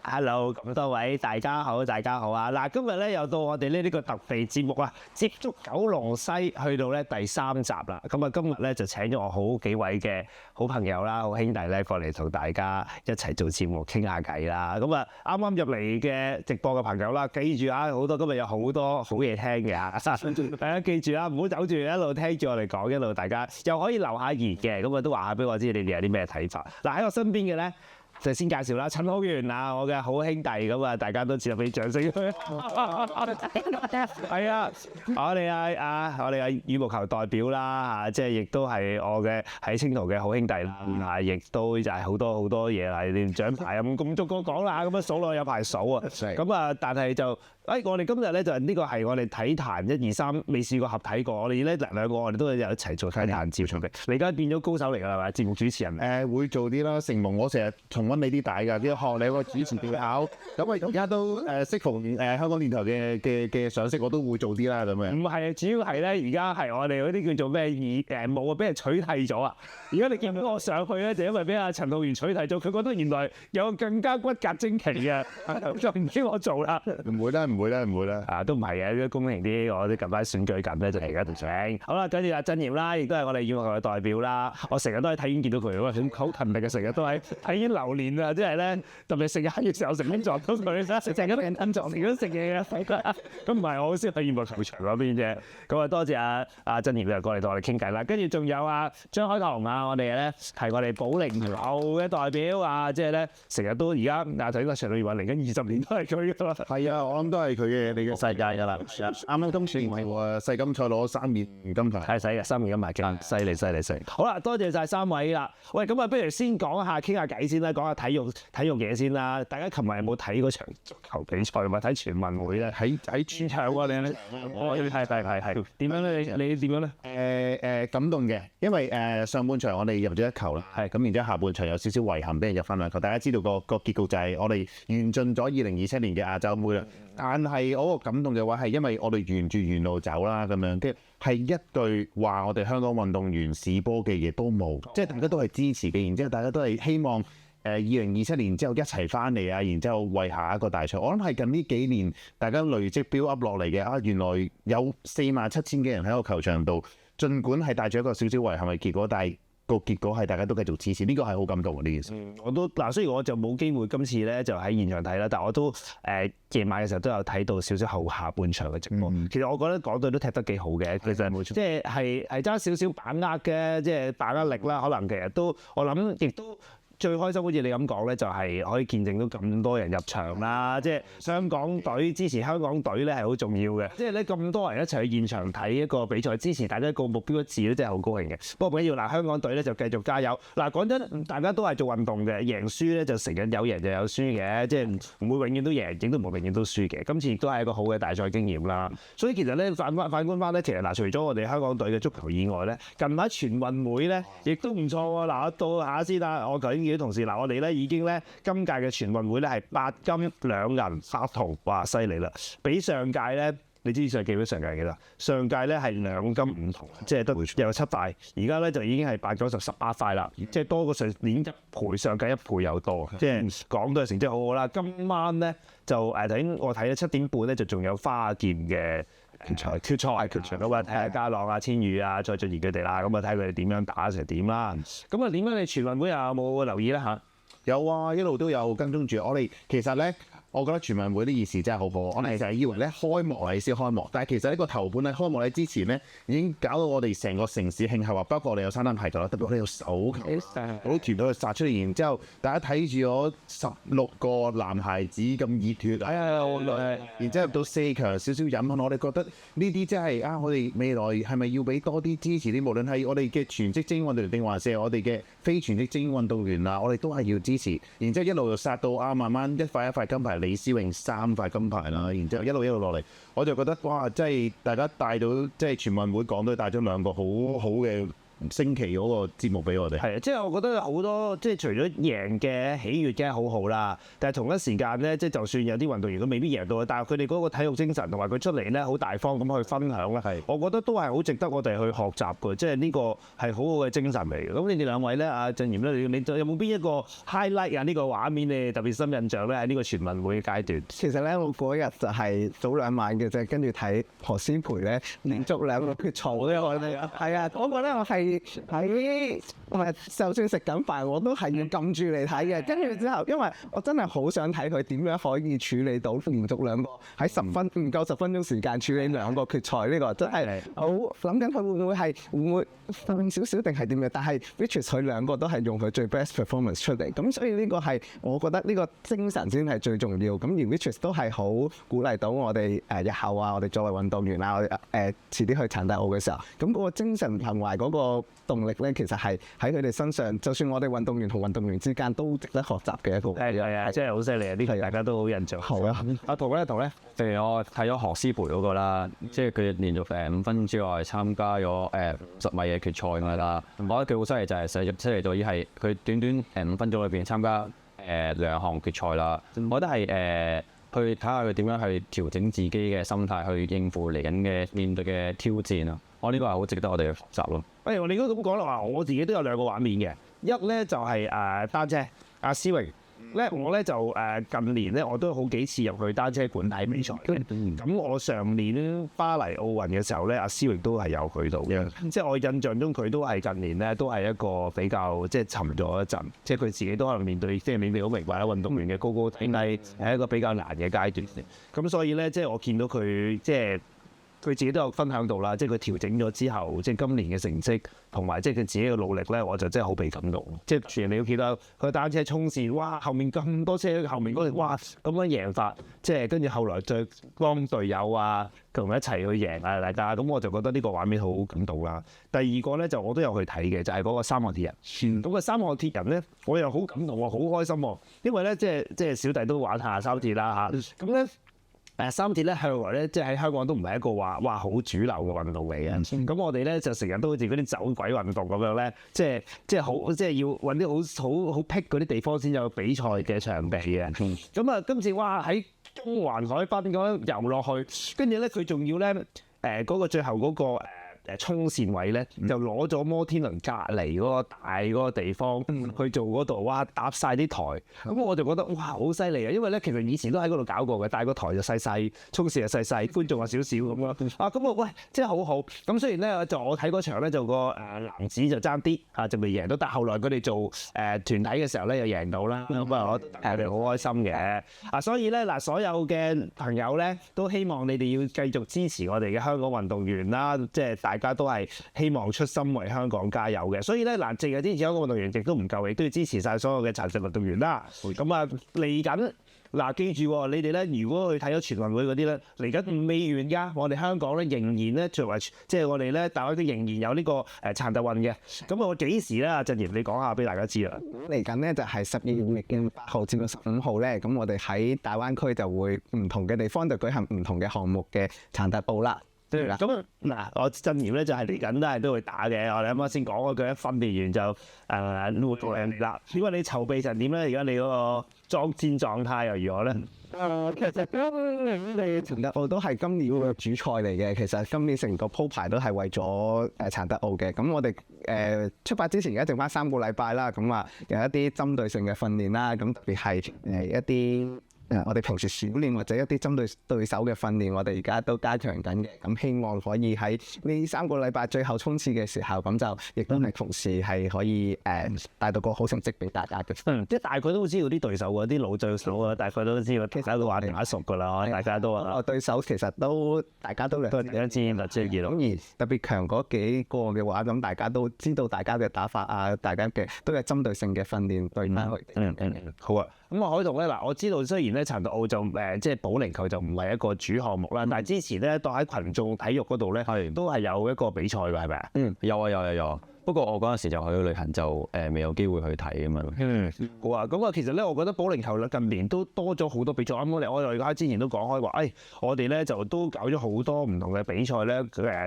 Hello，咁多位大家好，大家好啊！嗱，今日咧又到我哋呢個特備節目啊，接觸九龍西去到咧第3集啦。咁啊，今日咧就請咗我好幾位嘅好朋友啦、好兄弟咧過嚟同大家一齊做節目傾下偈啦。咁啊，啱啱入嚟嘅直播嘅朋友啦，記住啊，好多今日有好多好嘢聽嘅嚇，大家記住啊，唔好走住，一路聽住我哋講，一路大家又可以留下言嘅，咁啊都話下俾我知你哋有啲咩睇法。嗱，喺我身邊嘅咧。就先介紹啦，陳浩源啊，我嘅好兄弟咁啊，大家都接受俾掌聲。係啊，我哋嘅羽毛球代表啦嚇，即係亦都係我嘅喺青圖嘅好兄弟啦，亦都就係好多嘢啦，連獎牌咁逐個講啦，咁樣數落有排數啊。咁啊，但係就我哋今日咧就呢個係我哋體壇1、2、3未試過合體過，我哋咧兩個我哋都有一齊做體壇節目嘅。你而家變咗高手嚟㗎啦，係咪？節目主持人會做啲啦，成龍我成日重溫你啲帶㗎，啲學你個主持技巧。咁啊而家都適逢香港電台嘅賞識，我都會做啲啦咁樣。唔係，主要係咧而家係我哋嗰啲叫做咩冇啊，俾人取締咗啊！而家你見到我上去咧，就因為俾阿陳浩源取締咗，佢覺得原來有更加骨骼精奇嘅，就唔知我做啦。唔會啦。啊，都唔係嘅，都公平啲。我啲近排選舉緊咧，就嚟緊度選。好啦，跟住阿曾炎啦，亦都係我哋羽毛球嘅代表啦。我成日都喺體院見到佢，哇，好勤力嘅，成日都喺體院流連啊！即係咧，特別食嘢嘅時候，成日撞到佢，成日都俾人撞，成日都食嘢嘅。咁唔係，我好少去羽毛球場嗰邊啫。咁啊，多謝阿曾炎又過嚟同我哋傾偈啦。跟住仲有張凱彤啊，我哋咧係我哋保齡球嘅代表啊，即係咧成日都而家喺個場裏面嚟緊20年都係佢㗎嘛。係啊，我諗都係佢嘅你嘅世界㗎啦。啱啱今次喎世錦賽攞3面金牌，係使嘅3面金牌嘅，犀利。好啦，多謝晒3位啦。喂，咁啊，不如先講下傾下偈先啦，講下體育嘢先啦。大家琴日有冇睇嗰場足球比賽，或者睇全運會咧？喺全場喎，你係點樣咧？你點樣咧？感動嘅，因為上半場我哋入咗1球啦，咁然之後下半場有少少遺憾，俾人入翻2球。大家知道個結局就係我哋完盡咗2027年嘅亞洲盃啦。但係我個感動嘅話係因為我哋沿住原路走啦，咁樣跟住係一句話，我哋香港運動員試波嘅嘢都冇，即係大家都係支持嘅，然之後大家都係希望2027年之後一齊翻嚟啊，然之後為下一個大賽。我諗係近呢幾年大家累積 build up 落嚟嘅啊，原來有47000幾人喺個球場度，儘管係帶住一個少少遺憾嘅結果，但係個結果係大家都繼續支持，呢個係好感動嘅呢件事。我都雖然我就冇機會今次咧就喺現場睇啦，但我都夜晚嘅時候都有睇到少少後下半場嘅直播。其實我覺得港隊都踢得幾好嘅，其實冇錯，即係爭少少把握嘅，即係把握力啦。可能其實都我諗亦都。最開心好似你咁講咧，就係可以見證到咁多人入場啦，即係香港隊支持香港隊咧係好重要嘅，即係咧咁多人一齊去現場睇一個比賽，支持大家個目標一致咧，真係好高興嘅。不過唔緊要嗱，香港隊咧就繼續加油。嗱，講真，大家都係做運動嘅，贏輸咧就成日有贏就有輸嘅，即係唔會永遠都贏，亦都唔會永遠都輸嘅。今次亦都係一個好嘅大賽經驗啦。所以其實咧反觀翻咧，其實嗱，除咗我哋香港隊嘅足球以外咧，近排全運會咧亦都唔錯喎。嗱，到下先啦，我頭先啲同事嗱，我哋咧已經咧今屆嘅全運會咧係8金2銀8銅，哇，犀利啦！比上屆咧，你知上屆比上屆幾多？上屆咧係2金5銅，即係得有7塊，而家咧就已經係8、9、10、18塊啦，即係多過上年1倍，上屆1倍有多，即係港隊成績好好啦。今晚咧就頭先我睇咗7點半咧就仲有花劍嘅。決賽咁啊，睇下家朗啊、千羽啊、蔡俊彥佢哋啦，咁啊睇佢哋點樣打成點啦。咁啊點解你全運會有冇留意咧嚇？有啊，一路都有跟蹤住。我哋其實咧，我覺得全運會啲熱事真係好好。我哋就係以為咧開幕禮先開幕，但係其實呢個頭盤喺開幕禮之前咧，已經搞到我哋成個城市慶賀啊！包括我哋有沙灘排球啦，特別我哋有手球，好多團隊去殺出嚟，然之後大家睇住我16個男孩子咁熱血，然之後到4強少少飲恨，我哋覺得呢啲真係啊！我哋未來係咪要俾多啲支持啲？無論係我哋嘅全職精英運動員定還是我哋嘅非全職精英運動員啊，我哋都係要支持。然之後一路就殺到慢慢一塊一塊金牌，李思穎3塊金牌啦。然之後一路落嚟，我就覺得哇！即係大家帶到即係全運會港隊帶咗2個好好嘅星期嗰個節目俾我哋。係啊，即係我覺得好多即係除咗贏嘅喜悅梗係好好啦，但係同一時間咧，即係就算有啲運動員佢未必贏到，但係佢哋嗰個體育精神同埋佢出嚟咧好大方咁去分享咧，我覺得都係好值得我哋去學習嘅，即係呢個係好好嘅精神嚟嘅。咁你哋兩位咧，阿振賢咧，你有冇邊一個 highlight 啊？呢個畫面你特別深印象咧喺呢個全運會嘅階段？其實咧，我嗰日就係早2晚嘅啫，跟住睇何詩蓓咧連續2個決賽都有睇啊。係啊，我覺得我係喺就算食緊飯，我都係要撳住嚟睇嘅。跟住之後，因為我真係好想睇佢點樣可以處理到連續2個喺唔夠10分鐘時間處理2個決賽，呢個真係好諗緊佢會唔會快少少定係點樣？但係 which is 佢2個都係用佢最 best performance 出嚟，咁所以呢個係我覺得呢個精神先係最重要。咁而 which is 都係好鼓勵到我哋日後啊，我哋作為運動員啊，我哋遲啲去殘大奧嘅時候，咁嗰個精神同埋嗰個動力咧，其實係喺佢哋身上。就算我哋運動員同運動員之間都值得學習嘅一個。係啊，真係好犀利啊！呢個大家都好印象。好啊，阿圖咧，譬如我睇咗何詩蓓嗰個啦，即係佢連續5分鐘之外參加咗50米嘅決賽㗎啦。我覺得佢好犀利就係犀利到已係佢短5分鐘裏邊參加2項決賽啦。我覺得係去睇下佢點樣去調整自己嘅心態去應付嚟緊嘅面對嘅挑戰啊！我呢個係好值得我哋去學習咯。喂，我哋如果咁講啦話，我自己都有2個畫面嘅，一咧就係單車，阿思榮咧，我咧就近年咧我都好幾次入去單車館睇比賽。咁我上年巴黎奧運嘅時候咧，阿思榮都係有去到嘅，即係我印象中佢都係近年咧都係一個比較即係沉咗一陣，即係佢自己都可能面對，即係你哋好明白啦，運動員嘅高高低低係一個比較難嘅階段。咁所以咧，即係我見到佢即係。佢自己都有分享到啦，即係佢調整咗之後，即係今年嘅成績同埋即係佢自己嘅努力咧，我就真係好被感動。即係全你要記得佢單車衝線，哇！後面咁多車，後面嗰度哇咁樣贏法，即係跟住後來再幫隊友啊，同佢一齊去贏啊大家，咁我就覺得呢個畫面好感動啦。第二個咧就我都有去睇嘅，就係嗰個3項鐵人。咁個3項鐵人咧，我又好感動喎，好開心喎，因為咧即係小弟都玩下三鐵啦嚇，咁咧。三鐵咧向來咧，即係喺香港都唔係一個話哇好主流嘅運動嚟嘅。咁我哋咧就成日都好似嗰啲走鬼運動咁樣咧，即係好即係要揾啲好僻嗰啲地方先有比賽嘅場地嘅。咁啊，今次哇喺中環海濱咁樣遊落去，跟住咧佢仲要咧嗰個最後嗰個衝線位咧，就攞咗摩天輪隔離嗰個大嗰個地方去做嗰度，哇搭晒啲台，咁我就覺得哇好犀利啊！因為咧其實以前都喺嗰度搞過嘅，但係個台就細細，衝線又細細，觀眾又少少咁樣啊！咁喂真係好好。咁雖然咧就我睇嗰場咧就個男子就爭啲嚇就未贏到，但係後來佢哋做團體嘅時候咧又贏到啦。咁啊我哋好開心嘅啊！所以咧嗱，所有嘅朋友咧都希望你哋要繼續支持我哋嘅香港運動員啦，即係大家都係希望出心為香港加油嘅，所以咧嗱，淨係支持香港運動員亦都唔夠，亦都要支持晒所有嘅殘疾運動員啦。咁啊，嚟緊嗱，記住你哋咧，如果去睇咗全運會嗰啲咧，嚟緊未完㗎，我哋香港咧仍然咧作為即係我哋咧，大家都仍然有呢個殘疾運嘅。咁我幾時咧？阿振賢，你講下俾大家知啦。嚟緊咧就係12月嘅8號至到15號咧，咁我哋喺大灣區就會唔同嘅地方就舉行唔同嘅項目嘅殘疾奧啦。咁嗱，我振賢咧就係嚟緊都會打嘅。我哋啱啱先講嗰句，訓練完就活動嚟啦。點解你籌備成點咧？而家你嗰個作戰狀態又如何咧？其實你殘疾奧都係今年嘅主賽嚟嘅。其實今年成個鋪排都係為咗殘疾奧嘅。咁我哋出發之前而家剩翻3個禮拜啦。咁啊有一啲針對性嘅訓練啦。咁特別係一啲我哋平時小練或者一啲針對對手嘅訓練，我哋而家都加強緊嘅。咁希望可以喺呢3個禮拜最後衝刺嘅時候，咁就亦都係同時係可以帶到個好成績俾大家嘅。即係大概都知道啲對手啊，啲老對手啊，大概都知道，其實都話打熟㗎啦，大家都話。對手其實都大家都兩知啦，即係咁而特別強嗰幾個嘅話，咁大家都知道大家嘅打法啊，大家嘅都有針對性嘅訓練對翻佢。好啊。咁啊，海彤咧嗱，我知道雖然咧殘疾奧就即係保齡球就唔係一個主項目啦，但係之前咧當喺群眾體育嗰度咧，都係有一個比賽㗎，係咪啊？有啊。不過我嗰陣時就去咗旅行，就未有機會去睇咁樣。好啊，咁啊，其實咧，我覺得保齡球咧近年都多咗好多比賽。我哋而家之前都講開話，我哋咧就都搞咗好多唔同嘅比賽咧。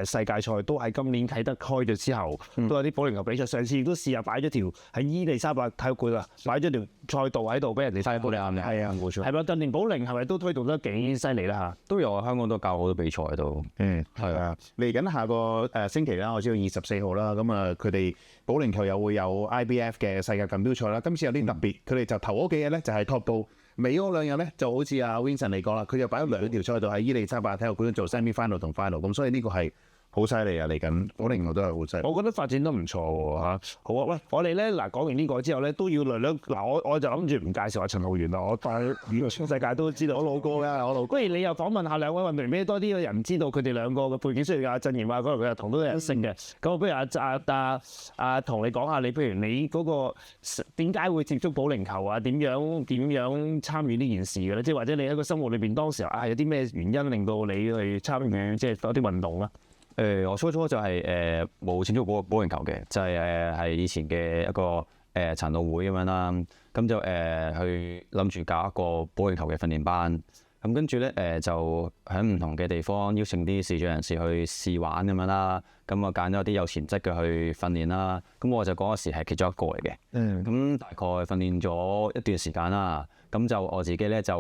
世界賽都喺今年啟德開咗之後，都有啲保齡球比賽。上次亦都試下擺咗條喺伊利沙伯體育館啊，擺咗條賽道喺度俾人哋睇保齡。係啊，冇錯。係咪近年保齡係咪都推動得幾犀利啦嚇？都有啊，香港都搞好多比賽都。係啊。嚟緊下個星期啦，我知道24號啦，咁啊佢哋保齡球又會有 IBF 嘅世界錦標賽啦。今次有啲特別，佢哋就頭嗰幾日咧就係托到尾嗰兩日咧，就好似阿 Vincent 嚟講啦，佢就擺咗2條賽道喺伊利沙伯體育館做 semi final 同 final，咁所以呢個係好犀利啊！嚟緊保齡球都係好犀利。我覺得發展得唔錯喎嚇。好啊，喂，我哋咧嗱講完呢個之後咧，都要略略嗱，我就諗住唔介紹阿陳浩源啦，我但係全世界都知道我老哥嘅，我老哥。不如你又訪問下兩位運動員，俾多啲人知道佢哋兩個嘅背景。雖然阿振賢話嗰度佢係同都有人姓嘅，咁不如阿同你講下你，譬如你嗰個點解會接觸保齡球啊？點樣參與呢件事嘅咧？即係或者你喺個生活裏邊當時有啲咩原因令到你去參與即係多啲運動啦？我初初就係冇接觸保齡球嘅，就係以前嘅一個殘奧會咁樣啦。咁就去諗住搞一個保齡球嘅訓練班。咁跟住咧就喺唔同嘅地方邀請啲視障人士去試玩咁樣啦。咁我揀咗啲有潛質嘅去訓練啦。咁我就嗰時係其中一個嚟嘅。咁大概訓練咗一段時間啦。咁就我自己咧就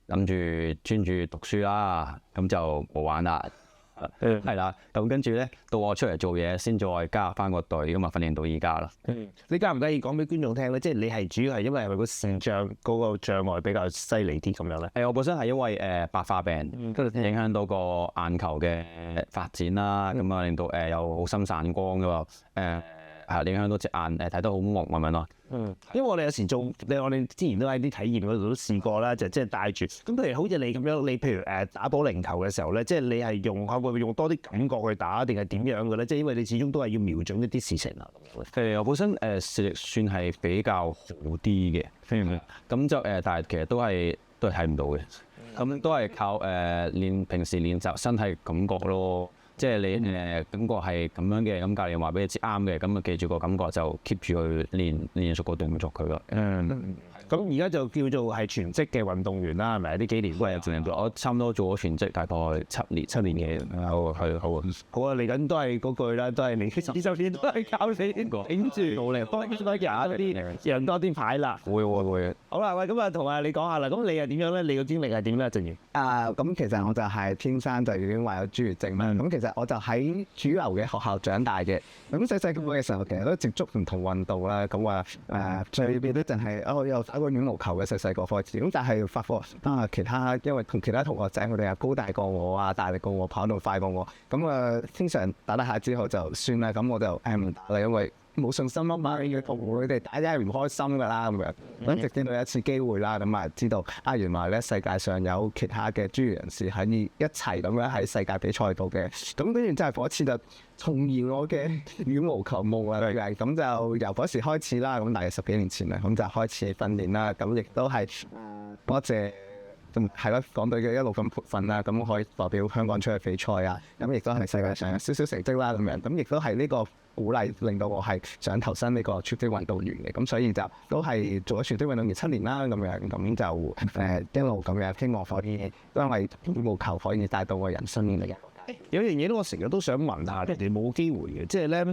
諗住專注讀書啦。咁就冇玩啦。係啦，咁跟住咧，到我出嚟做嘢，先再加入翻個隊，咁啊訓練到依家啦。你介唔介意講俾觀眾聽咧？即係你係主要係因為係咪個視障嗰個障礙比較犀利啲咁樣咧？我本身係因為白化病，影響到個眼球嘅發展啦，咁啊令到有好深散光噶喎，影響到隻眼睇得好朦咁樣咯。因為我哋有時做，我哋之前都喺啲體驗嗰度都試過啦，就即係帶住。咁譬如好似你咁樣，你譬如打保齡球嘅時候咧，即係你係會唔會用多啲感覺去打，定係點樣嘅咧？即係因為你始終都係要瞄準一啲事情啊咁樣。我本身視力算係比較好啲嘅，咁就但係其實都係睇唔到嘅。咁都係靠平時練習身體感覺咯。即係你感覺係咁樣嘅，咁教練話俾你知啱嘅，咁啊記住個感覺就 keep 住去練熟個動作佢咯。咁而家就叫做係全職嘅運動員啦，係咪？呢幾年我差唔多做咗全職大概7年嘅。好啊，嚟緊都係嗰句啦，都係你呢周天都係靠你頂住努力，多贏多啲牌啦。會。好啦，喂，咁啊同你講下啦，咁你係點樣咧？你個經歷係點咧？振賢？咁其實我就係天生就已經患有侏儒症啦。咁其實我就喺主流嘅學校長大嘅。咁細個嘅時候，其實都接觸唔同運動啦。咁最邊都淨係有打過羽毛球嘅細個開始。咁但係發覺其他因為同其他同學仔，佢哋係高大過我啊，大力過我，跑得快過我。咁經常打下之後就算啦。咁我就唔打啦，因為冇信心啊嘛，要同佢哋打真係唔開心㗎啦咁樣。咁直至到一次機會啦，咁知道原來咧世界上有其他嘅專業人士喺一齊咁樣喺世界比賽度嘅。咁跟住真係嗰次就重燃我嘅羽毛球夢啦。咁就由嗰時開始啦，咁大概10幾年前啦，咁就開始訓練啦。咁亦都係多謝。係咯，港隊嘅一路咁培訓啦，咁可以代表香港出去比賽啊，咁亦都係世界上有少少成績啦咁樣，咁亦都係呢個鼓勵令到我係想投身呢個全職運動員嘅，咁所以就都係做咗全職運動員7年啦咁樣，咁就一路咁樣希望可以因為羽毛球可以帶到我人生嘅嘅。有樣嘢咧，我成日都想問下你哋冇機會嘅，即係咧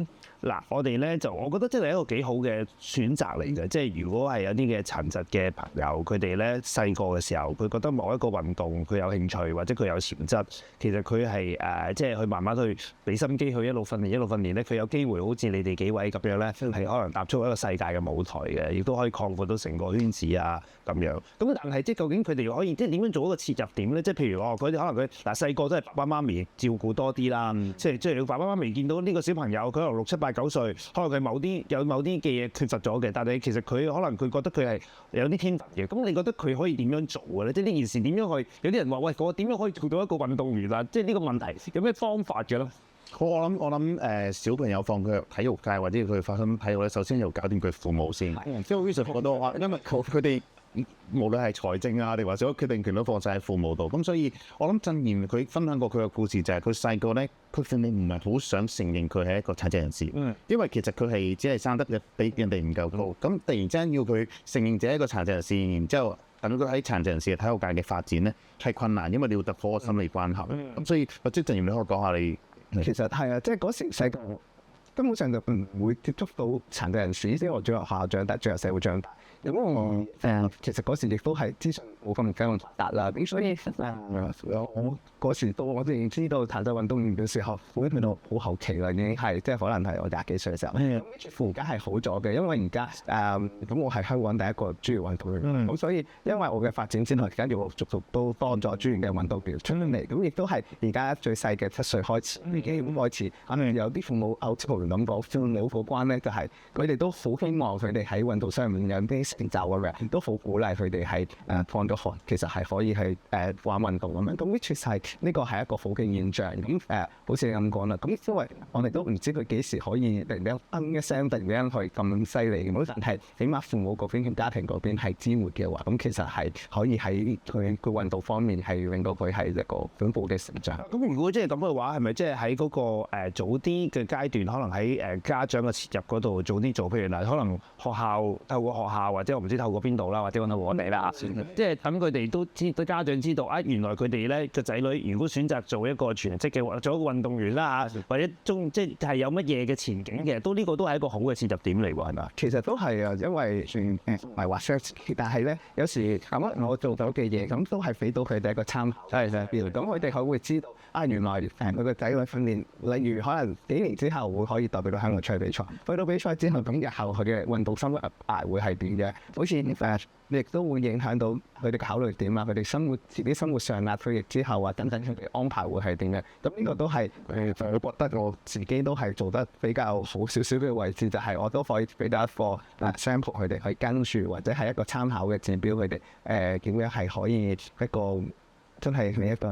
嗱，我哋咧就我覺得真係一個幾好嘅選擇嚟嘅，即係如果係有啲嘅殘疾嘅朋友，佢哋咧細個嘅時候，佢覺得某一個運動佢有興趣或者佢有潛質，其實佢係即係去慢慢去俾心機去一路訓練咧，佢有機會好似你哋幾位咁樣咧，係可能踏出一個世界嘅舞台嘅，亦都可以擴闊到成個圈子啊咁樣。咁但係即係究竟佢哋可以即係點樣做一個切入點咧？即係譬如佢哋可能佢嗱細個都係爸爸媽咪照顧多啲啦，即係你爸爸媽咪見到呢個小朋友佢可能6、7、8、9歲，可能佢有某啲嘅嘢缺乏咗嘅，但係其實佢可能佢覺得佢係有啲天分嘅。咁你覺得佢可以點樣做嘅咧？即係呢件事點樣去？有啲人話喂，我點樣可以做到一個運動員啊？即係呢個問題有咩方法嘅咧？我諗小朋友放佢入體育界或者佢發生體育咧，首先要搞掂佢父母先。即係好似覺得話，因為佢哋無論係財政啊，定或者決定權都放晒喺父母度。咁所以我諗振賢佢分享過佢嘅故事就係佢細個咧，佢父母唔係好想承認佢係一個殘疾人士，因為其實佢係只係生得比人哋唔夠高。咁突然之間要佢承認自己係一個殘疾人士，然之後等佢喺殘疾人士嘅體育界嘅發展咧係困難，因為你要突破個心理關口。咁所以或者振賢你可以講下你。其實係啊，即係嗰時細個根本上就唔會接觸到殘疾人士，即係我最後學校長大，最後社會長大。咁我其實嗰時亦都係資訊冇咁發達啦，咁所以我嗰時到我哋知道殘疾運動員嘅時候，已經去到好後期啦，已經係即係可能係我廿幾歲嘅時候。咁而家係好咗嘅，因為而家咁我係香港第一個專業運動員，咁所以因為我嘅發展之後，跟住我陸續都多咗專業嘅運動員出嚟，咁亦都係而家最細嘅7歲開始已經開始，可能有啲父母好似咁講，父母嗰關咧就係佢哋都好希望佢哋喺運動上面有啲成就咁樣，都好鼓勵佢哋係放咗學，其實係可以去玩運動咁樣。咁 which 係呢個係一個好嘅現象。咁好似你咁講啦，咁因為我哋都唔知佢幾時可以突然間一聲突然間去咁犀利咁，但係起碼父母嗰邊、家庭嗰邊係支援嘅話，咁其實係可以喺佢運動方面係令到佢係一個進步嘅成長。咁如果即係咁嘅話，係咪即係喺嗰個早啲嘅階段，可能喺家長嘅切入嗰度早啲做？譬如嗱，可能學校透過學校，或者我唔知透過邊度啦，或者透過我哋啦，即係等佢哋都知，對家長知道啊，原來佢哋咧個仔女如果選擇做一個全職嘅，做一個運動員啦嚇，或者即係有乜嘢嘅前景嘅，呢個都係一個好嘅切入點嚟喎，係咪？其實都係啊，因為唔係話 search， 但係咧有時咁我做到嘅嘢，咁都係俾到佢哋一個參考。係咁佢哋佢會知道啊，原來佢個仔女訓練，例如可能幾年之後會可以代表到香港出去比賽，去到比賽之後，咁日後佢嘅運動生涯會係點嘅？好似亦都會影響到佢哋考慮點啊，佢哋自己生活上啊，退役之後啊等等，佢哋安排會係點嘅？咁呢個都係我覺得我自己都係做得比較好少少嘅位置，就係我都可以俾到一個sample 佢哋去跟住，或者係一個參考嘅指標，佢哋點樣係可以一個真係係一個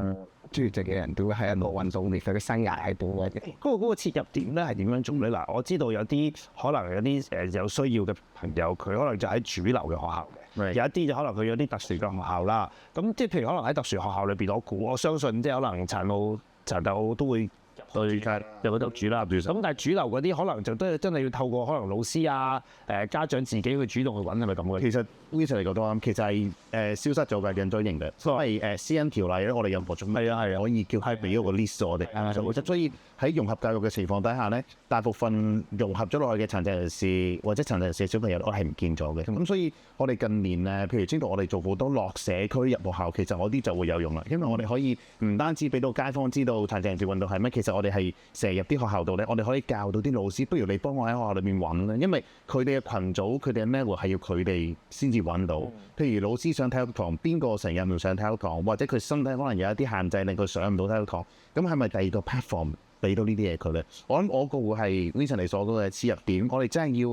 專業嘅人，都會係一個運動員佢嘅生涯喺度嘅。嗰個切入點咧係點樣做咧？嗱，我知道有啲可能有啲有需要嘅朋友，佢可能就喺主流嘅學校嘅。有一啲就可能佢有啲特殊嘅學校啦，咁即係譬如可能喺特殊學校裏邊，我相信即係可能殘奧都會入去有得主啦。咁但係主流嗰啲可能就都真係要透過可能老師啊、家長自己去主動去揾，係咪咁嘅？其實 Vincent 嚟講都啱，其實係消失咗嘅引咗型嘅，所謂私隱條例咧，我哋任何種係可以叫係俾一個 list 我哋。所以喺融合教育嘅情況底下咧，大部分融合咗落去嘅殘疾人士或者殘疾人士嘅小朋友，我係唔見咗嘅。咁所以我哋近年譬如知道我哋做好多落社區入學校，其實嗰啲就會有用啦，因為我哋可以唔單止俾到街坊知道殘疾人士運動係咩，其實我哋係成日入啲學校度咧，我哋可以教到啲老師，不如你幫我喺學校裏面揾啦，因為佢哋嘅群組，佢哋嘅 network 係要佢哋先至揾到。譬如老師上體育堂，邊個成日唔上體育堂，或者佢身體可能有一啲限制，令佢上唔到體育堂，咁係咪第二個 platform 俾到呢啲嘢佢咧？我諗我個會係 Vincent 你所講嘅切入點，我哋真係要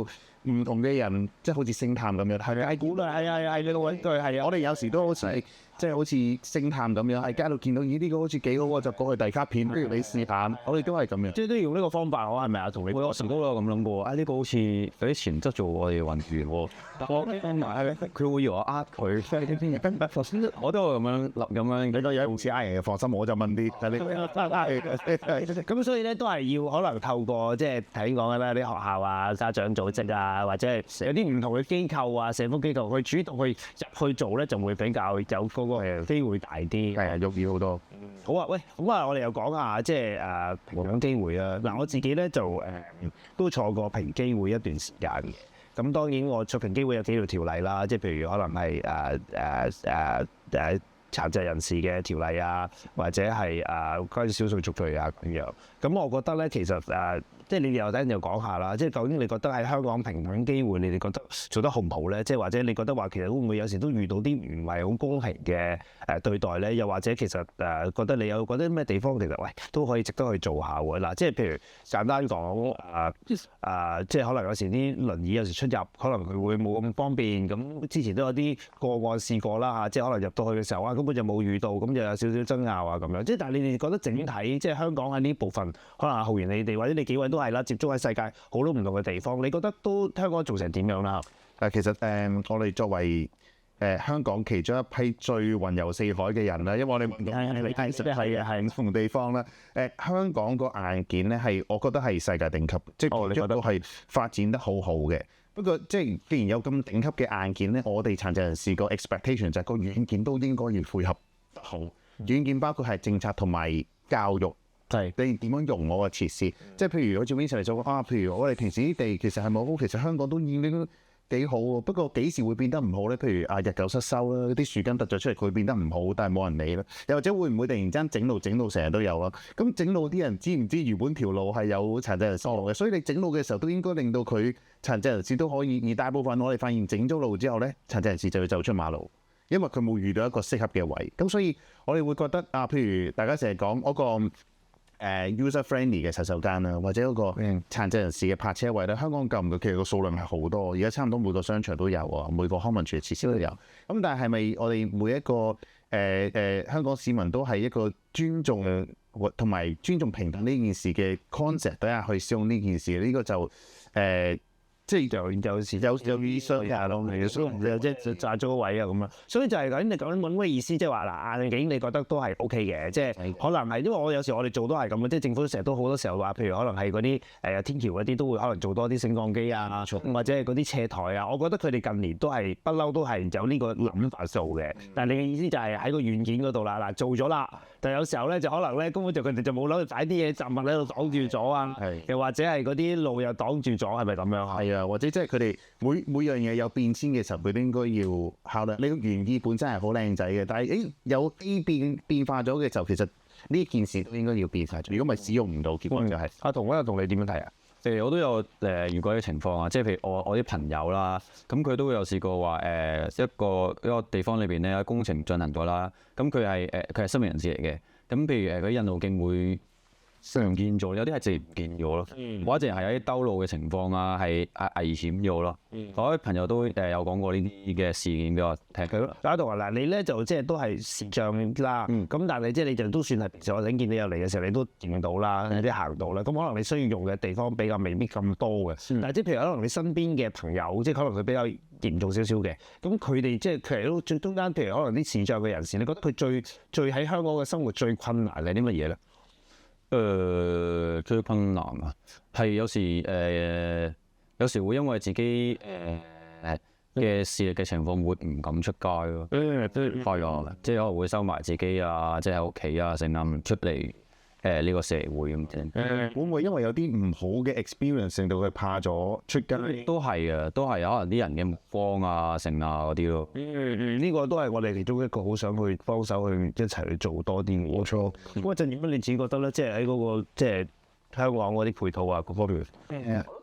唔同嘅人，即係好似星探咁樣，係鼓勵，係你個揾對係啊！我哋有時都好似即係好似星探咁樣，喺街度見到呢個好似幾好喎，就過去遞卡片，不如你試下。我哋都係咁樣，即係都要用呢個方法，我係咪啊？同你我成日都有咁諗過，呢個好似有啲潛質做我哋運動員喎。佢會以為我呃佢，我都係咁樣諗咁樣。你都有唔似呃人嘅，放心，我就問啲。咁所以咧都係要可能透過即係頭先講嘅啦，啲學校啊、家長組織啊，或者係有啲唔同嘅機構啊、社福機構去主動去入去做咧，就會比較有嗰個機會大啲。係啊，容易好多。好啊，喂，咁啊，我哋又講下即係評獎機會啊。嗱，我自己咧就都坐過評機會一段時間嘅。咁當然我坐評機會有幾條條例啦，即係譬如可能係殘疾人士嘅條例啊，或者係關於少數族裔啊咁樣。咁我覺得咧，其實即係你哋又等陣又講下啦，即係究竟你覺得喺香港評獎機會，你哋覺得做得好唔好咧？即係或者你覺得話其實會唔會有時都遇到啲唔係好公平嘅對待咧？又或者其實覺得你有覺得咩地方其實喂都可以值得去做下喎？嗱，即係譬如簡單講即係可能有時啲輪椅有時出入，可能佢會冇咁方便。咁之前都有啲個案試過啦嚇，即係可能入到去嘅時候根本就冇遇到，咁就有少少爭拗啊咁樣。即係但係你哋覺得整體即係香港喺呢部分，可能阿浩然你哋或者你幾位都係啦，接觸喺世界好多唔同嘅地方，你覺得都香港做成點樣啦？其實我哋作為香港其中一批最雲遊四海嘅人啦，因為我哋運動係唔同地方啦。香港個硬件咧係我覺得係世界頂級，即係其中都係發展得好好嘅。不過即係既然有咁頂級嘅硬件咧，我哋殘疾人士個 expectation 就係個軟件都應該要配合得好。軟件包括係政策同埋教育。係你點樣用我嘅設施？即係譬如好似 Vincent 嚟講譬如我哋平時啲地其實係冇好，其實香港都已經幾好喎。不過幾時會變得唔好咧？譬如日久失修啦，啲樹根突咗出嚟，佢變得唔好，但係冇人理啦。又或者會唔會突然間整路成日都有啦？咁整路啲人知唔知原本條路係有殘疾人士路嘅？所以你整路嘅時候都應該令到佢殘疾人士都可以。而大部分我哋發現整咗路之後咧，殘疾人士就要走出馬路，因為佢冇遇到一個適合嘅位。咁所以我哋會覺得譬如大家成日講嗰個user friendly 嘅洗手間啦，或者嗰個殘疾人士嘅泊車位咧，香港夠唔夠？其實個數量係好多，而家差唔多每個商場都有啊，每個康文署嘅設施都有。咁但係咪我哋每一個香港市民都係一個尊重同埋尊重平等呢件事嘅 concept 底下去使用呢件事？呢個就即係有時有意商下咯，所以即係炸咗個位啊咁樣。所以就係咁，你講揾咩意思？即係話嗱，硬件你覺得都係 OK 嘅，即係可能係因為我有時我哋做都係咁嘅，即係政府成日都好多時候話，譬如可能係嗰啲天橋嗰啲都會可能做多啲升降機啊，或者係嗰啲斜台啊。我覺得佢哋近年都係不嬲都係有呢個諗法做嘅。但係你嘅意思就係喺個軟件嗰度啦，嗱做咗啦，但有時候咧就可能咧根本就佢哋就冇諗住擺啲嘢雜物喺度擋住咗啊，又或者係嗰啲路又擋住咗，係咪咁樣啊？係啊。或者即係佢哋每樣嘢有變遷嘅時候，佢都應該要考慮。你個原意本身係好靚仔嘅，但係有 A 變化咗嘅時候，其實呢件事都應該要變化咗。如果唔係使用唔到，結果就係阿同你點樣睇啊？我都有遇過啲情況啊，即係譬如我啲朋友啦，咁佢都有試過話一個地方裏邊咧工程進行咗啦，咁佢係失明人士嚟嘅，咁譬如嗰啲引路徑會常見咗，有啲係直接唔見咗咯，或者係有啲兜路嘅情況啊，係危險咗咯。我啲朋友都有講過呢啲嘅事件俾我聽。阿同嗱，你咧就即係都係視障啦，咁但係即係你就都算係平時我哋見你入嚟嘅時候，你都見到啦，有啲行到啦。咁可能你需要用嘅地方比較未必咁多嘅，但係即係譬如可能你身邊嘅朋友，即係可能佢比較嚴重少少嘅，咁佢哋即係其實都最中間，譬如可能啲視障嘅人士，你覺得佢最喺香港嘅生活最困難係啲乜嘢咧？最困難啊，係有時會因為自己嘅視力嘅情況會唔敢出街咯。係啊，即係可能會收埋自己啊，即係喺屋企啊，成日唔出嚟呢個社會咁啫。會唔會因為有啲唔好嘅 experience 令到佢怕咗出街？都係啊，都係可能啲人嘅目光啊、成啊嗰啲咯。呢個都係我哋其中一個好想去幫手去一齊去做多啲嘅。冇錯。咁陣點解你自己覺得咧？即係喺嗰個即係香港嗰啲配套啊，各方面。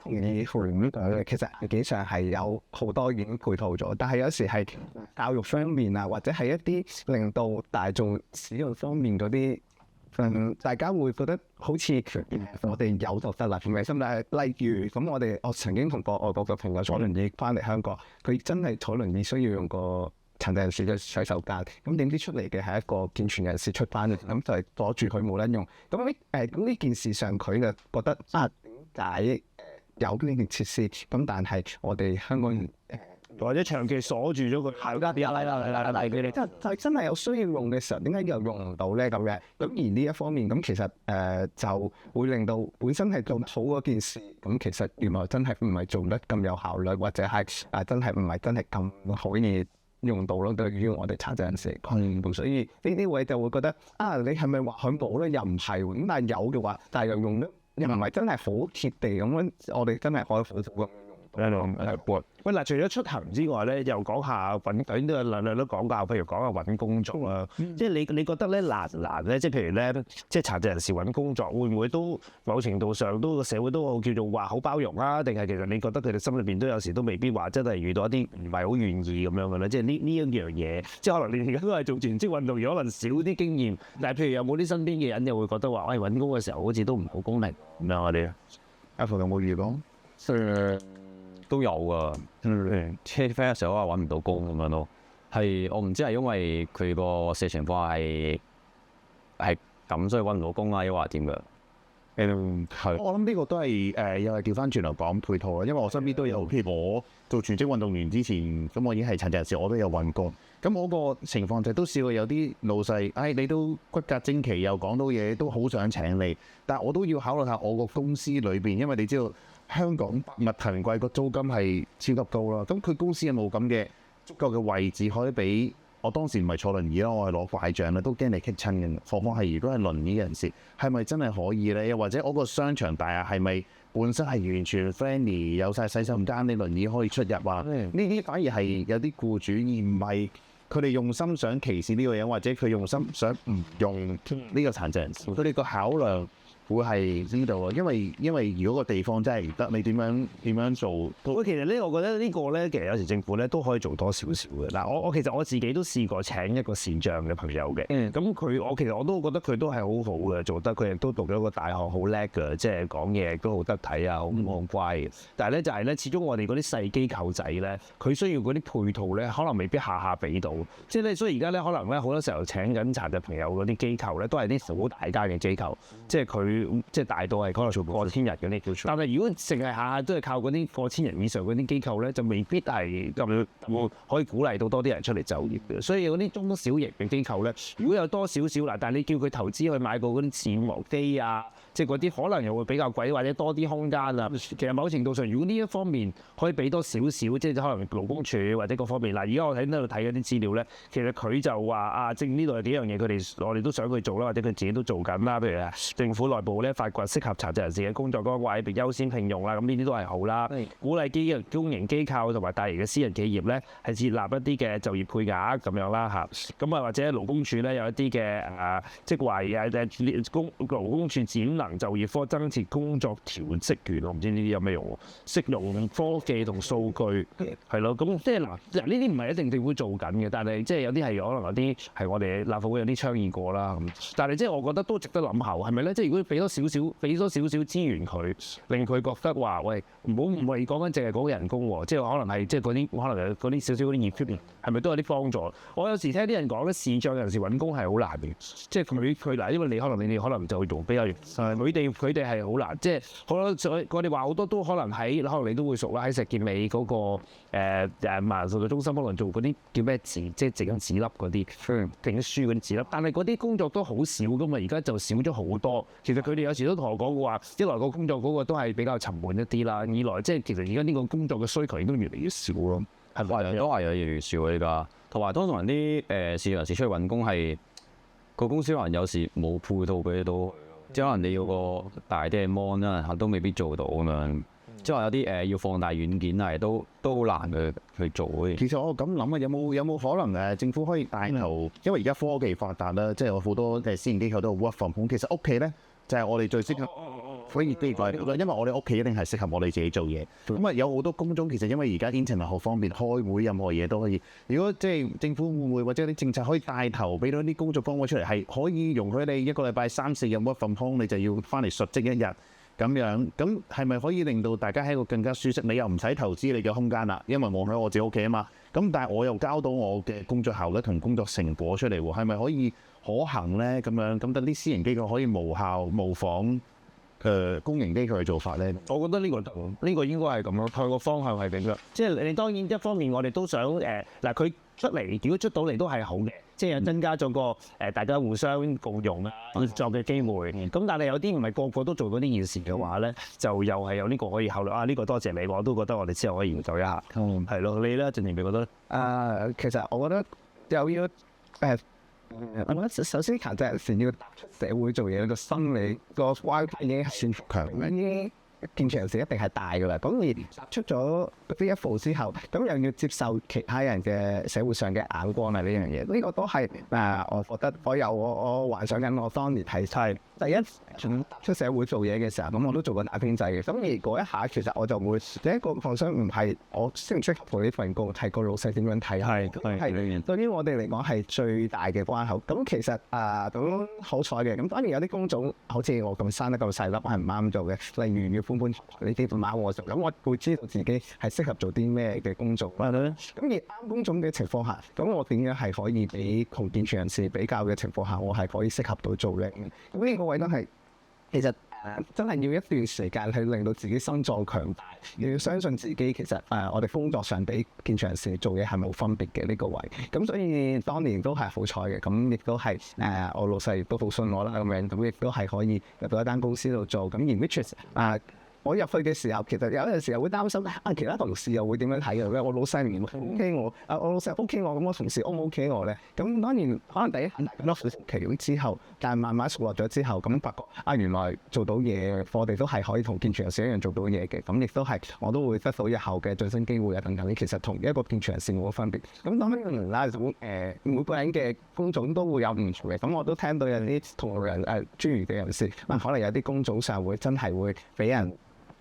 同意其實實際上係有好多已經配套咗，但係有時係教育方面啊，或者係一啲令到大眾使用方面嗰啲。大家會覺得好似我哋有就得啦，唔係咁。但係例如咁，我曾經同個外國嘅朋友坐輪椅翻嚟香港，佢真係坐輪椅需要用個殘疾人士嘅洗手間，咁點知出嚟嘅係一個健全人士出翻嚟，咁就係阻住佢冇得用。咁呢件事上佢就覺得點解有呢件設施？咁但係我哋香港人或者長期鎖住咗佢，係加啲拉俾你。就真係有需要用嘅時候，點解又用唔到咧？咁嘅咁而呢一方面，咁其實就會令到本身係做好嗰件事，咁其實原來真係唔係做得咁有效率，或者係真係唔係真係咁可以用到咯。對於我哋殘疾人士嚟講，咁所以呢啲位就會覺得你係咪話佢冇咧？又唔係喎。咁但係有嘅話，但係又用得又唔係真係好貼地咁樣，我哋真係可以好好咁用到。喂嗱，除咗出行之外咧，又講下揾，頭先都有兩都講過，譬如講下揾工作啦。即係你覺得咧難咧？即係譬如咧，即係殘疾人士揾工作，會唔會都某程度上都個社會都叫做話好包容啊？定係其實你覺得佢哋心裏邊都有時都未必話真係遇到一啲唔係好願意咁樣嘅咧？即係呢一樣嘢，即係可能你而家都係做全職運動員，可能少啲經驗，但係譬如有冇啲身邊嘅人又會覺得話，喂揾工嘅時候好似都唔好公平咁樣我哋。阿福有冇遇過？都有噶，車飛嘅時候話揾唔到工咁樣咯，係我唔知係因為佢個社情況係咁，所以揾唔到工啊，抑或點嘅？係我諗呢個都係又係調翻轉頭講配套啦，因為我身邊都有，譬如我做全職運動員之前，咁我已經係殘疾人士，我都有運過。咁我個情況就都試過有啲老細，你都骨骼精奇又講到嘢，都好想請你，但係我都要考慮下我個公司裏邊，因為你知道香港物騰貴，個租金係超級高啦。咁佢公司有冇咁嘅足夠嘅位置可以俾？我當時唔係坐輪椅啦，我係攞拐杖啦，都驚你棘親嘅。何況係如果係輪椅嘅人士，係咪真係可以呢？又或者我個商場大廈係咪本身係完全 friendly，有晒洗手間，你輪椅可以出入啊？呢啲反而係有啲僱主，而唔係佢哋用心想歧視呢個人，或者佢用心想唔用呢個殘疾人士。佢哋個考量會係呢度啊，因為如果個地方真係唔得，你點樣做？喂，其實呢，我覺得呢個咧，其實有時政府咧都可以做多少少嘅。嗱，我其實我自己都試過請一個視障嘅朋友嘅，咁我其實我都覺得佢都係好好嘅，做得佢亦都讀咗個大學，好叻嘅，即係講嘢都好得體啊，好乖嘅。但係咧就係咧，始終我哋嗰啲細機構仔咧，佢需要嗰啲配套咧，可能未必下下俾到。即係咧，所以而家咧可能咧好多時候請緊殘疾朋友嗰啲機構咧，都係啲好大間嘅機構，即係佢。即係大到係可能做過千人嗰啲，但係如果淨係下下都係靠嗰啲過千人以上嗰啲機構咧，就未必係咁可以鼓勵到多啲人出嚟就業嘅。所以嗰啲中小型嘅機構咧，如果有多少少嗱，但係你叫佢投資去買個嗰啲視網機啊，即係嗰啲可能又會比較貴，或者多啲空間啊。其實某程度上，如果呢一方面可以俾多少少，即係可能勞工處或者各方面嗱，而家我喺呢度睇嗰啲資料咧，其實佢就話啊，正呢度有幾樣嘢，我哋都想去做啦，或者佢自己都做緊啦。譬如啊，政府內部咧發掘適合殘疾人士嘅工作崗位，並優先聘用啦，咁呢啲都係好啦。鼓勵公營機構同埋大型嘅私人企業咧，係設立一啲嘅就業配額咁樣啦嚇。咁啊或者勞工處咧有一啲嘅職位勞工處展能就業科增設工作調職員，我唔知呢啲有咩用喎？適用科技同數據係咯，咁即係嗱呢啲唔係一定政府做緊嘅，但係即係有啲係可能有啲係我哋立法會有啲倡議過啦咁。但係即係我覺得都值得諗下，係咪咧？即係如果俾多少少資源佢，令佢覺得話喂，唔係講緊淨係講人工喎，即係可能係即係嗰啲可能嗰啲少少嗰啲業績，係咪都有啲幫助？我有時聽啲人講咧，視障人士揾工係好難嘅，即係佢嗱，因為你哋可能就用比較佢哋係好難，即係好多我哋話好多都可能可能你都會熟啦，喺石硤尾嗰個盲輔導中心可能做嗰啲叫咩字，即係整紙粒嗰啲，整書嗰啲紙粒，但係嗰啲工作都好少噶嘛，而家就少咗好多。其實佢哋有時都同我講過話，一來個工作嗰個都係比較沉悶一啲啦，二來即係其實而家呢個工作嘅需求亦都越嚟越少咯。係咪都係越嚟越少啊？依家同埋通常啲視障人士出去揾工係個公司可能有時冇配套俾到，即係可能你要個大啲嘅 mon 啦，都未必做到咁樣。即係話有啲要放大軟件係都好難去做嘅。其實我咁諗啊，有冇可能政府可以帶頭？因為而家科技發達啦，即係我好多私人機構都 work from home。其實屋企咧就係我哋最適合可以機構，因為我哋屋企一定係適合我哋自己做嘢。咁啊有好多工種其實因為而家 internet 好方便，開會任何嘢都可以。如果即係政府會唔會或者啲政策可以帶頭俾到啲工作崗位出嚟，係可以容許你一個禮拜3-4日 work from home，你就要翻嚟述職一日咁樣。咁係咪可以令到大家喺一個更加舒適？你又唔使投資你嘅空間啦，因為我喺我自己屋企啊嘛。咁但係我又交到我嘅工作效率同工作成果出嚟喎，係咪可以可行咧？咁樣咁等啲私人機構可以無效模仿公營機構嘅做法咧？我覺得呢個應該係咁咯，佢個方向係點樣？即係你當然一方面我哋都想佢出嚟，如果出到嚟都係好嘅，即係增加咗個大家互相共用啊合作嘅機會。咁但係有啲唔係個個都做到呢件事嘅話咧，就又係有呢個可以考慮啊。呢個多謝你，我都覺得我哋之後可以研究一下。係咯，你咧，鄭賢，你覺得？其實我覺得又要我覺得首先殘疾人士要踏出社會做嘢，個心理個關係已經算強嘅。健全人士一定係大㗎啦，咁而踏出咗呢一步之後，咁又要接受其他人嘅社會上嘅眼光啊！呢樣嘢，呢個都係我覺得我幻想緊我當年係第一踏出社會做嘢嘅時候，咁我都做過打工仔嘅，咁而嗰一下其實我就會第一個放鬆唔係我適唔適合做呢份工，係個老細點樣睇，係對於我哋嚟講係最大嘅關口。咁其實咁好彩嘅，咁當然有啲工種好似我咁生得咁細粒係唔啱做嘅，例如要搬呢啲唔啱我做，咁我會知道自己係適合做啲咩嘅工作啦。咁而啱工種嘅情況下，咁我點樣係可以俾健全人士比較嘅情況下，我係可以適合到做咧？咁呢個位都係其實真係要一段時間去令到自己心臟強大，要相信自己。其實我哋工作上比健全人士做嘢係冇分別嘅呢個位。咁所以當年都係好彩嘅，咁亦都係我老細亦都好信我啦咁樣，咁亦都係可以入到一間公司度做。咁而 which is 我入去嘅時候，其實有陣時候會擔心其他同事又會點樣睇嘅？我老細唔 OK 我，我老細 OK 我，咁我同事 O 唔 OK 我咧？咁當然可能第一下大家都好奇咁之後，但係慢慢熟落咗之後，咁發覺原來做到嘢，我哋都係可以同健全人士一樣做到嘢嘅。咁亦都係我都會得到日後嘅晉升機會啊等等。其實同一個健全人士冇乜分別。咁當然啦，每個人嘅工種都會有唔同嘅。咁我都聽到有啲同路人專業嘅人士，可能有啲工種上會真係會俾人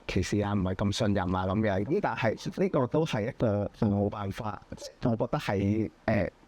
歧視啊，唔係咁信任啊咁樣。咁但係呢個都係一個冇辦法，我覺得係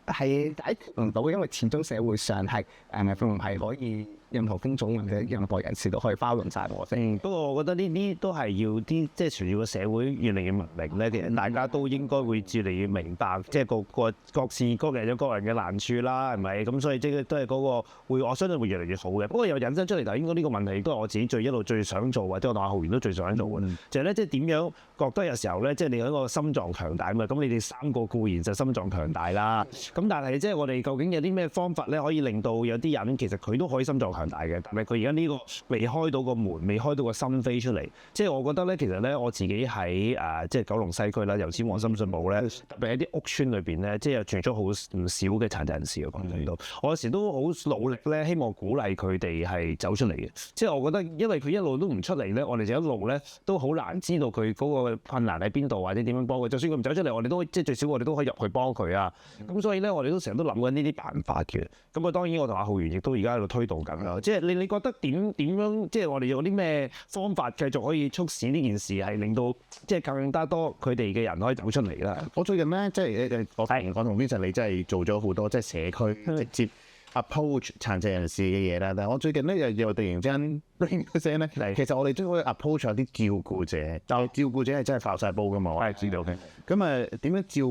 解決唔到，因為始終社會上係唔係可以任何工種或者任何人士都可以包容晒我哋。不過我覺得呢啲都係要啲，即係隨住個社會越嚟越文明咧，其實大家都應該會越嚟越明白，即係各自各人有各人嘅難處啦，係咪？咁所以即係都係嗰個會，我相信會越嚟越好嘅。不過又引申出嚟，頭先講呢個問題，都係我自己一路最想做，或者我同阿浩然都最想做嘅，就係咧，即係點樣覺得有時候咧，即係你嗰個心臟強大嘛。咁你哋三個固然就心臟強大啦，咁但係即係我哋究竟有啲咩方法咧，可以令到有啲人其實佢都可以心臟強大嘅，但係佢而家呢個未開到個門，未開到個心扉出嚟。即係我覺得咧，其實咧我自己喺即係九龍西區啦，油尖旺、深水埗咧，特別喺啲屋邨裏邊咧，即係有傳出好唔少嘅殘疾人士嘅講真都。我有時都好努力咧，希望鼓勵佢哋係走出嚟嘅。即係我覺得，因為佢一路都唔出嚟咧，我哋就一路咧都好難知道佢嗰個困難喺邊度，或者點樣幫佢。就算佢唔走出嚟，我哋都即係最少我哋都可以入去幫佢啊。咁所以咧，我哋都成日都諗緊呢啲辦法嘅。咁當然我同阿浩然亦都而家喺度推動緊啦。即係你覺得點樣？即係我哋有啲咩方法繼續可以促使呢件事係令到即係更加多佢哋嘅人可以走出嚟啦？我最近咧，即係我同 Vincent 你真係做咗好多即係社區直接 approach 殘疾人士嘅嘢啦。但係我最近咧又突然之間 bring 咗聲咧，其實我哋都可以 approach 有啲照顧者，但係照顧者係真係爆晒煲噶嘛。我係知道嘅。咁點樣照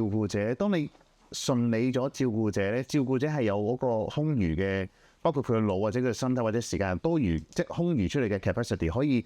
顧者？當你順理咗照顧者咧，照顧者係有嗰個空餘嘅，包括佢嘅腦或者佢嘅身體或者時間多餘，即係空餘出嚟嘅 capacity 可以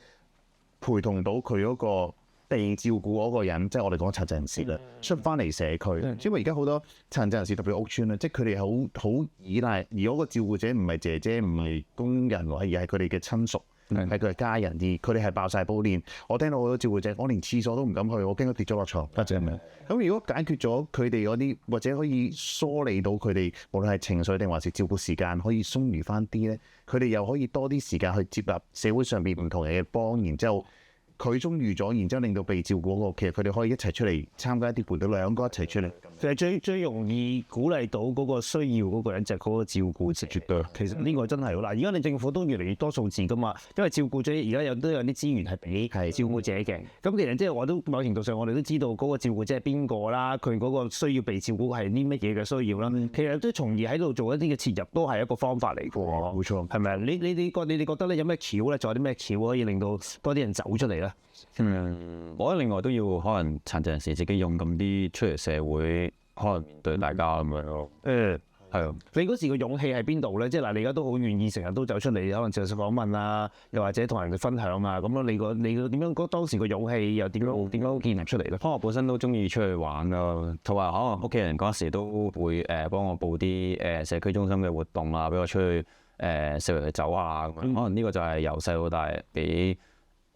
陪同到佢嗰個被照顧嗰個人，即係我哋講殘疾人士啦，出翻嚟社區。因為而家好多殘疾人士特別屋邨啦，即係佢哋好依賴，而嗰個照顧者唔係姐姐唔係工人，而係佢哋嘅親屬。係佢係家人，而佢哋係爆晒煲練。我聽到好多照顧者，我連廁所都唔敢去，我驚佢跌咗落床。得咁如果解決咗佢哋嗰啲，或者可以梳理到佢哋，無論係情緒定還是照顧時間，可以鬆裕翻啲咧，佢哋又可以多啲時間去接納社會上邊唔同人嘅幫，然之後佢鬆裕咗，然之後令到被照顧嗰個，其實佢哋可以一齊出嚟參加一啲活動，兩個一齊出嚟。其實最容易鼓勵到嗰個需要嗰個人就係嗰個照顧者。絕對，其實呢個真係好難。而家你政府都越嚟越多數字㗎嘛，因為照顧者而家都有啲資源係俾照顧者嘅。咁其實即係我都某程度上我哋都知道嗰個照顧者係邊個啦，佢嗰個需要被照顧係啲乜嘢嘅需要啦。其實都從而喺度做一啲嘅切入，都係一個方法嚟嘅喎。冇錯，係咪啊？你哋覺得咧有咩橋咧？仲有啲咩橋可以令到多啲人走出嚟咧？我覺得另外都要可能殘疾人士自己勇敢啲出嚟社會，可能面對大家咁樣咯。係啊，你嗰時個勇氣喺邊度咧？即係嗱，你而家都好願意成日都走出嚟，可能接受訪問啊，又或者同人哋分享啊，咁樣你個點樣當時個勇氣又點樣建立出嚟咧？可能我本身都中意出去玩咯，同埋可能屋企人嗰時都會幫我報啲社區中心嘅活動啊，俾我出去食嚟走下咁樣。可能呢個就係由細到大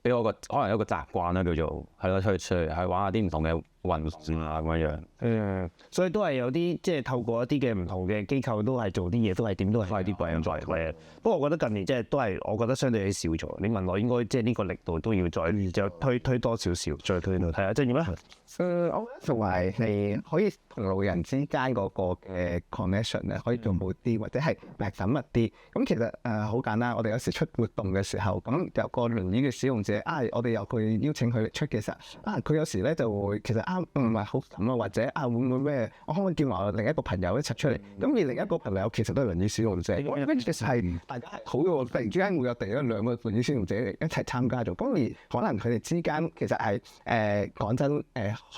俾我可能有一個習慣啦，叫做係咯，出去玩下啲唔同嘅運動啊咁樣。所以都係有啲即係透過一啲嘅唔同嘅機構都係做啲嘢，都係點都係快啲貴咁在。不過我覺得近年即係都係，我覺得相對起少咗。你問我應該即係呢個力度都要再推多少少，再推到睇下即係點咧？我覺得同埋係可以同路人之間嗰個嘅 connection 咧，可以做好啲，或者係緊密啲。咁其實好簡單，我哋有時出活動嘅時候，咁有個輪椅嘅使用者我哋又去邀請佢出嘅時候，佢有時咧就會其實唔係好咁啊，或者會唔會咩？我可唔可以叫埋另一個朋友一齊出嚟？咁而另一個朋友其實都係輪椅使用者，其實係大家係好嘅，突然之間會有第一兩個輪椅使用者一齊參加咗。咁而可能佢哋之間其實係講真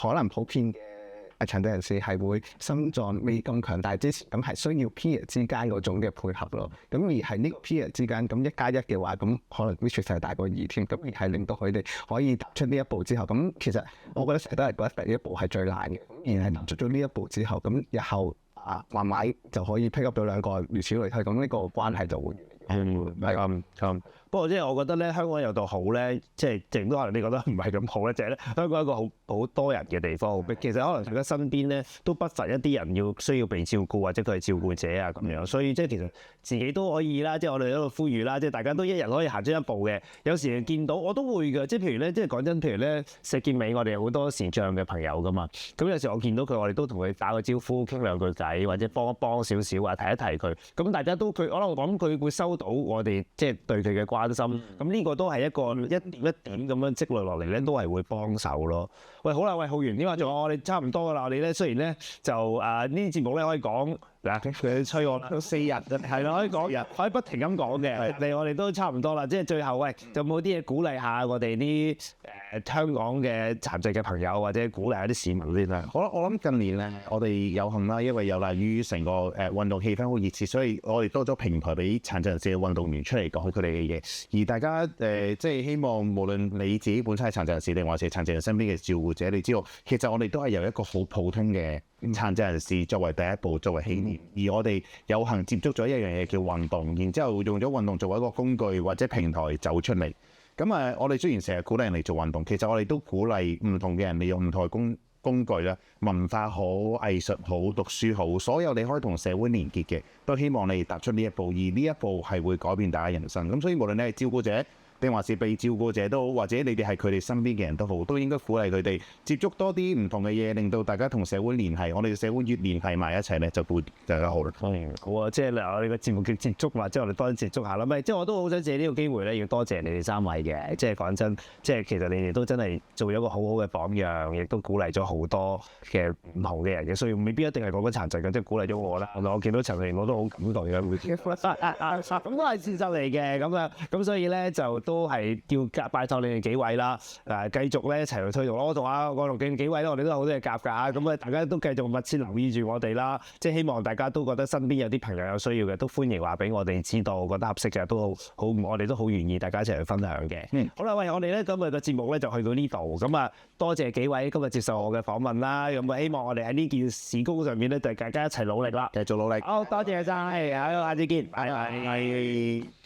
可能普遍嘅殘疾人士係會心臟未咁強大之前，咁係需要 peer 之間嗰種嘅配合咯。咁而係呢個 peer 之間，咁1+1嘅話，咁可能 which 係大過2添。咁而係令到佢哋可以踏出呢一步之後，咁其實我覺得成日都係覺得第一步係最難嘅。咁而係踏出咗呢一步之後，咁日後慢慢就可以 pick up 到2個，如此類推，咁呢個關係就會越嚟越好。不過即係我覺得咧，香港有度好咧，即係正都可能你覺得唔係咁好咧，就係咧香港係一個好多人嘅地方，好逼。其實可能大家身邊咧都不乏一啲人需要被照顧或者佢係照顧者啊咁樣，所以即係其實自己都可以啦，即係我哋喺度呼籲啦，即係大家都一人可以行出一步嘅。有時見到我都會㗎，即係譬如咧，即係講真，譬如咧石硤尾我哋有好多視障嘅朋友㗎嘛，咁有時我見到佢，我哋都同佢打個招呼，傾2句偈，或者幫一幫少少啊，提一提佢。咁大家都可能我諗佢會收到我哋即係對佢嘅關心。咁呢個都係一個一點一點咁樣積累落嚟咧，都係會幫手咯。喂，好啦，喂，浩源點啊？仲有我哋差唔多㗎啦。我哋咧雖然咧就呢啲節目咧可以講嗱，佢催我啦，都4日係啦，可以講，可以不停咁講嘅。我哋都差唔多啦。即係最後，喂，有冇啲嘢鼓勵下我哋啲香港嘅殘疾嘅朋友，或者鼓勵下啲市民先啊？我諗近年咧，我哋有幸啦，因為有賴於成個運動氣氛好熱切，所以我哋多咗平台俾殘疾人士嘅運動員出嚟講佢哋嘅嘢。而大家即係希望無論你自己本身係殘疾人士，定還是殘疾人身邊嘅照顧者，你知道其實我哋都係由一個好普通嘅殘疾人士作為第一步，作為起點。而我哋有幸接觸咗一樣嘢叫運動，然之後用咗運動作為一個工具或者平台走出嚟。咁我哋雖然成日鼓勵人嚟做運動，其實我哋都鼓勵唔同嘅人利用唔同嘅工具啦，文化好、藝術好、讀書好，所有你可以同社會連結嘅，都希望你踏出呢一步。而呢一步係會改變大家人生。咁所以無論你係照顧者，定還是被照顧者都好，或者你哋係佢哋身邊嘅人都好，都應該鼓勵佢哋接觸多啲唔同嘅嘢，令到大家同社會聯繫。我哋社會越聯繫埋一齊咧，就會大家好啦。好啊，即係我哋個節目叫接觸嘛，即係我哋多啲接觸下啦。咪即係我都好想借呢個機會咧，要多謝你哋3位嘅。即係講真，即係其實你哋都真係做咗一個好好嘅榜樣，亦都鼓勵咗好多嘅唔同嘅人嘅需要，未必一定係講緊殘疾嘅，即係鼓勵咗我啦。我見到陳麗我都好感動嘅，咁都係事實嚟嘅。咁所以咧就都係要拜託你哋幾位啦，繼續咧一齊去推動。我同我同幾位咧，我哋都有好多嘢夾㗎。咁大家都繼續密切留意住我哋啦。即係希望大家都覺得身邊有啲朋友有需要嘅，都歡迎話俾我哋知道，覺得合適嘅都好，我哋都好願意大家一齊去分享嘅。好啦，喂，我哋咧今日嘅節目咧就去到呢度。咁多謝幾位今日接受我嘅訪問啦。咁希望我哋喺呢件事工上面咧，就大家一齊努力啦，繼續努力。好多謝晒，好，下次見，拜拜。